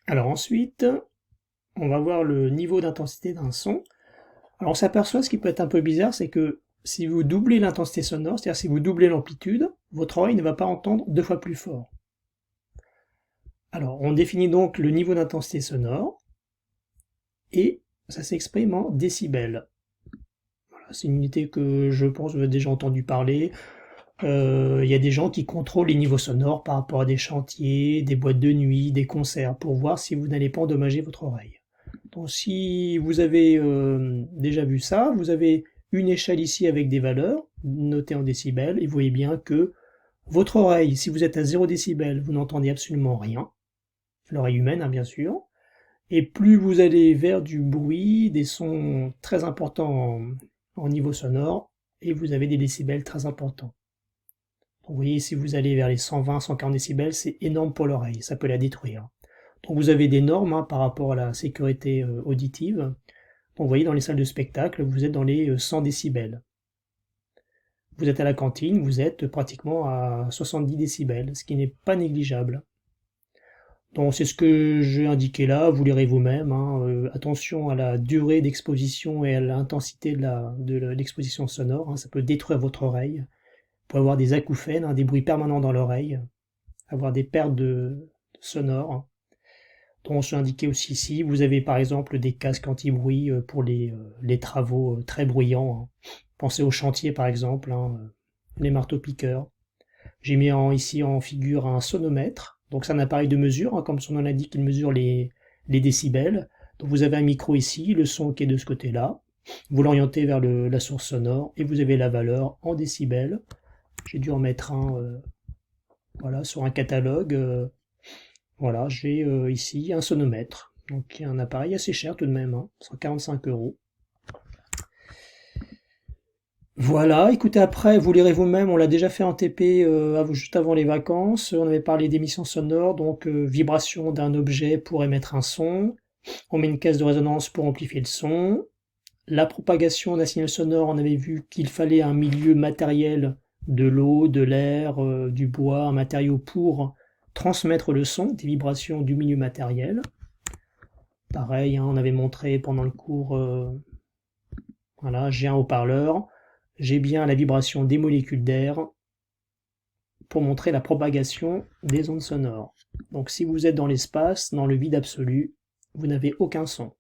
Alors ensuite, on va voir le niveau d'intensité d'un son. Alors on s'aperçoit, ce qui peut être un peu bizarre, c'est que si vous doublez l'intensité sonore, c'est-à-dire si vous doublez l'amplitude, votre oreille ne va pas entendre 2 fois plus fort. Alors on définit donc le niveau d'intensité sonore, et ça s'exprime en décibels. Voilà, c'est une unité que je pense que vous avez déjà entendu parler. Il y a des gens qui contrôlent les niveaux sonores par rapport à des chantiers, des boîtes de nuit, des concerts, pour voir si vous n'allez pas endommager votre oreille. Donc si vous avez déjà vu ça, vous avez une échelle ici avec des valeurs notées en décibels, et vous voyez bien que votre oreille, si vous êtes à 0 décibels, vous n'entendez absolument rien, l'oreille humaine hein, bien sûr, et plus vous allez vers du bruit, des sons très importants en niveau sonore, et vous avez des décibels très importants. Donc vous voyez, si vous allez vers les 120, 140 décibels, c'est énorme pour l'oreille, ça peut la détruire. Donc vous avez des normes hein, par rapport à la sécurité auditive. Donc vous voyez, dans les salles de spectacle, vous êtes dans les 100 décibels. Vous êtes à la cantine, vous êtes pratiquement à 70 décibels, ce qui n'est pas négligeable. Donc c'est ce que j'ai indiqué là, vous lirez vous-même. Hein. Attention à la durée d'exposition et à l'intensité de l'exposition sonore, hein, ça peut détruire votre oreille. Vous pouvez avoir des acouphènes, hein, des bruits permanents dans l'oreille, avoir des pertes sonores. Donc c'est indiqué aussi ici, vous avez par exemple des casques anti-bruit pour les travaux très bruyants. Hein. Pensez aux chantiers par exemple, hein, les marteaux-piqueurs. J'ai mis ici en figure un sonomètre. Donc c'est un appareil de mesure, hein, comme son nom l'indique, il mesure les décibels. Donc vous avez un micro ici, le son qui est de ce côté-là. Vous l'orientez vers la source sonore et vous avez la valeur en décibels. J'ai dû en mettre un voilà, sur un catalogue. Voilà, j'ai ici un sonomètre. Donc un appareil assez cher tout de même, hein, 145 €. Voilà, écoutez, après, vous lirez vous-même, on l'a déjà fait en TP juste avant les vacances. On avait parlé d'émissions sonores, donc vibration d'un objet pour émettre un son. On met une caisse de résonance pour amplifier le son. La propagation d'un signal sonore, on avait vu qu'il fallait un milieu matériel, de l'eau, de l'air, du bois, un matériau pour transmettre le son, des vibrations du milieu matériel. Pareil, hein, on avait montré pendant le cours, voilà, j'ai un haut-parleur. J'ai bien la vibration des molécules d'air pour montrer la propagation des ondes sonores. Donc si vous êtes dans l'espace, dans le vide absolu, vous n'avez aucun son.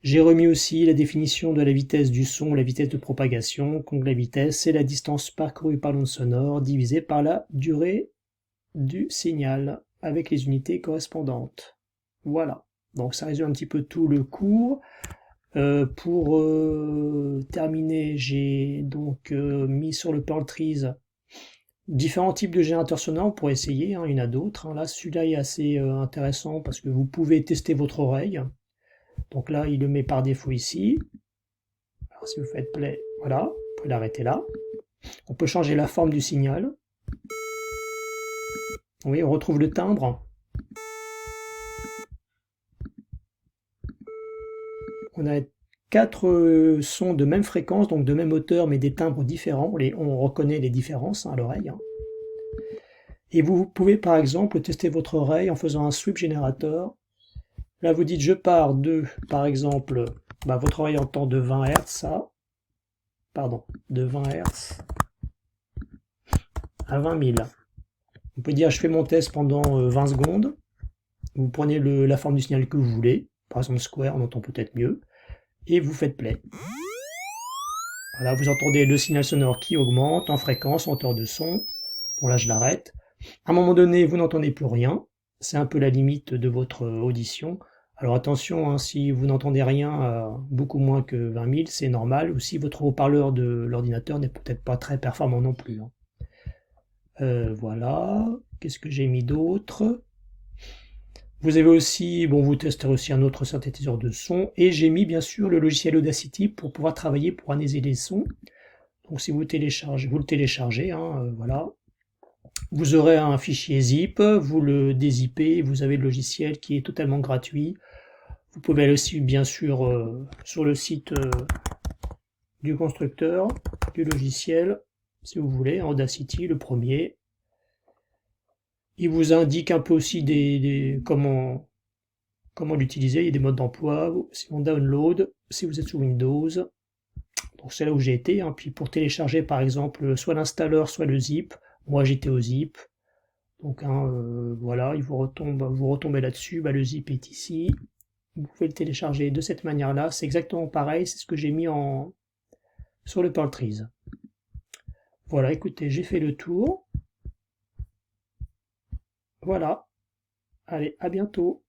J'ai remis aussi la définition de la vitesse du son, la vitesse de propagation. Donc la vitesse, c'est la distance parcourue par l'onde sonore divisée par la durée du signal avec les unités correspondantes. Voilà. Donc ça résume un petit peu tout le cours. Pour terminer, j'ai donc mis sur le Pearl Trees différents types de générateurs sonores pour essayer, hein, il y en a d'autres. Hein. Là, celui-là est assez intéressant parce que vous pouvez tester votre oreille. Donc là, il le met par défaut ici. Alors si vous faites play, voilà, vous pouvez l'arrêter là. On peut changer la forme du signal. Oui, on retrouve le timbre. On a 4 sons de même fréquence, donc de même hauteur, mais des timbres différents. On reconnaît les différences hein, à l'oreille. Hein. Et vous pouvez par exemple tester votre oreille en faisant un sweep générateur. Là vous dites je pars de, par exemple, votre oreille entend de 20 Hz, ça, pardon, de 20 Hz à 20 000. On peut dire je fais mon test pendant 20 secondes. Vous prenez la forme du signal que vous voulez, par exemple square, on entend peut-être mieux, et vous faites play. Voilà, vous entendez le signal sonore qui augmente en fréquence, en hauteur de son. Bon là je l'arrête. À un moment donné, vous n'entendez plus rien. C'est un peu la limite de votre audition. Alors attention, hein, si vous n'entendez rien à beaucoup moins que 20 000, c'est normal. Ou si votre haut-parleur de l'ordinateur n'est peut-être pas très performant non plus. Hein. Voilà. Qu'est-ce que j'ai mis d'autre? Vous avez aussi, bon, vous testerez aussi un autre synthétiseur de son. Et j'ai mis bien sûr le logiciel Audacity pour pouvoir travailler pour analyser les sons. Donc si vous le téléchargez, hein, voilà. Vous aurez un fichier zip, vous le dézippez, vous avez le logiciel qui est totalement gratuit. Vous pouvez aller aussi bien sûr sur le site du constructeur du logiciel, si vous voulez, Audacity, le premier. Il vous indique un peu aussi comment l'utiliser. Il y a des modes d'emploi, si on download, si vous êtes sous Windows. Donc c'est là où j'ai été, hein. Puis pour télécharger par exemple soit l'installeur, soit le zip, moi j'étais au zip. Donc hein, voilà, vous retombez là-dessus, bah, le zip est ici. Vous pouvez le télécharger de cette manière-là. C'est exactement pareil, c'est ce que j'ai mis sur le Perl Trees. Voilà, écoutez, j'ai fait le tour. Voilà, allez, à bientôt.